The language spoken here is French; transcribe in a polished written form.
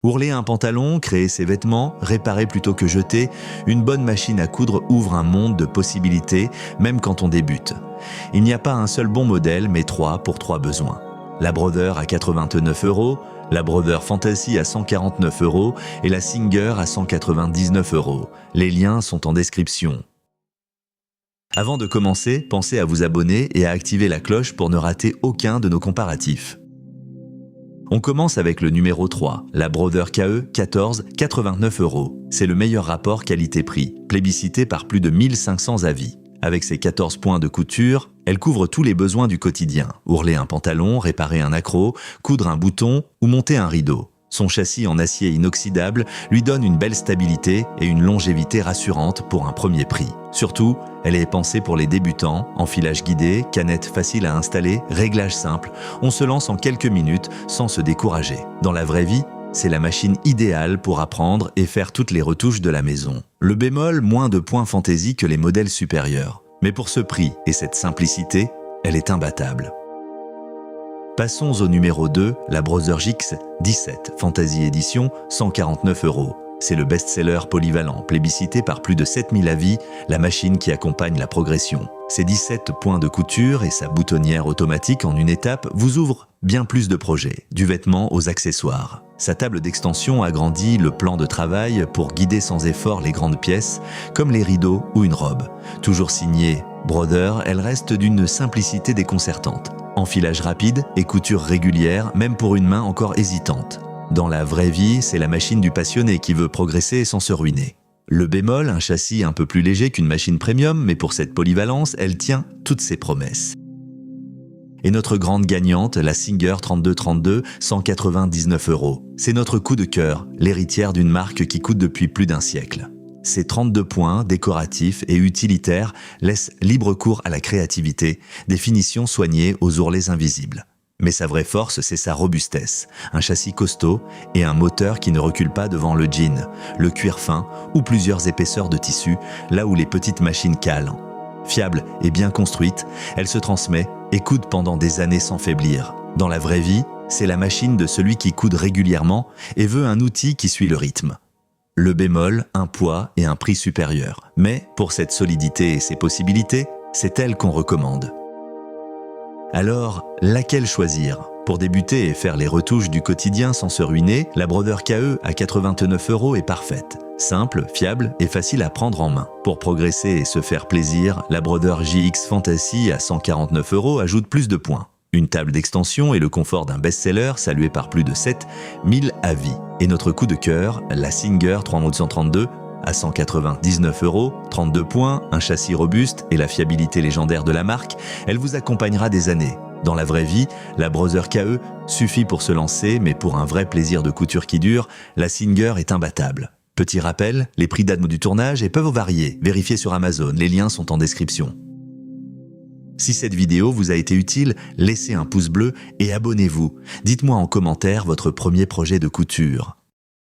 Ourler un pantalon, créer ses vêtements, réparer plutôt que jeter, une bonne machine à coudre ouvre un monde de possibilités, même quand on débute. Il n'y a pas un seul bon modèle, mais 3 pour 3 besoins. La Brother à 89 €, la Brother Fantasy à 149 € et la Singer à 199 €. Les liens sont en description. Avant de commencer, pensez à vous abonner et à activer la cloche pour ne rater aucun de nos comparatifs. On commence avec le numéro 3, la Brother KE 14, 89 €. C'est le meilleur rapport qualité-prix, plébiscité par plus de 1500 avis. Avec ses 14 points de couture, elle couvre tous les besoins du quotidien. Ourler un pantalon, réparer un accroc, coudre un bouton ou monter un rideau. Son châssis en acier inoxydable lui donne une belle stabilité et une longévité rassurante pour un premier prix. Surtout, elle est pensée pour les débutants, enfilage guidé, canette facile à installer, réglage simple. On se lance en quelques minutes sans se décourager. Dans la vraie vie, c'est la machine idéale pour apprendre et faire toutes les retouches de la maison. Le bémol, moins de points fantaisie que les modèles supérieurs. Mais pour ce prix et cette simplicité, elle est imbattable. Passons au numéro 2, la Brother JX 17, Fantasy Edition, 149 €. C'est le best-seller polyvalent, plébiscité par plus de 7000 avis, la machine qui accompagne la progression. Ses 17 points de couture et sa boutonnière automatique en une étape vous ouvrent bien plus de projets, du vêtement aux accessoires. Sa table d'extension agrandit le plan de travail pour guider sans effort les grandes pièces, comme les rideaux ou une robe. Toujours signée Brother, elle reste d'une simplicité déconcertante. Enfilage rapide et couture régulière, même pour une main encore hésitante. Dans la vraie vie, c'est la machine du passionné qui veut progresser sans se ruiner. Le bémol, un châssis un peu plus léger qu'une machine premium, mais pour cette polyvalence, elle tient toutes ses promesses. Et notre grande gagnante, la Singer 3232, 199 €. C'est notre coup de cœur, l'héritière d'une marque qui coûte depuis plus d'un siècle. Ces 32 points, décoratifs et utilitaires, laissent libre cours à la créativité, des finitions soignées aux ourlets invisibles. Mais sa vraie force, c'est sa robustesse, un châssis costaud et un moteur qui ne recule pas devant le jean, le cuir fin ou plusieurs épaisseurs de tissu, là où les petites machines calent. Fiable et bien construite, elle se transmet et coude pendant des années sans faiblir. Dans la vraie vie, c'est la machine de celui qui coude régulièrement et veut un outil qui suit le rythme. Le bémol, un poids et un prix supérieur. Mais pour cette solidité et ses possibilités, c'est elle qu'on recommande. Alors, laquelle choisir? Pour débuter et faire les retouches du quotidien sans se ruiner, la Brother KE à 89 € est parfaite. Simple, fiable et facile à prendre en main. Pour progresser et se faire plaisir, la Brother JX Fantasy à 149 € ajoute plus de points. Une table d'extension et le confort d'un best-seller salué par plus de 7000 avis. Et notre coup de cœur, la Singer 3132 à 199 €, 32 points, un châssis robuste et la fiabilité légendaire de la marque, elle vous accompagnera des années. Dans la vraie vie, la Brother KE suffit pour se lancer, mais pour un vrai plaisir de couture qui dure, la Singer est imbattable. Petit rappel, les prix d'admo du tournage peuvent varier. Vérifiez sur Amazon, les liens sont en description. Si cette vidéo vous a été utile, laissez un pouce bleu et abonnez-vous. Dites-moi en commentaire votre premier projet de couture.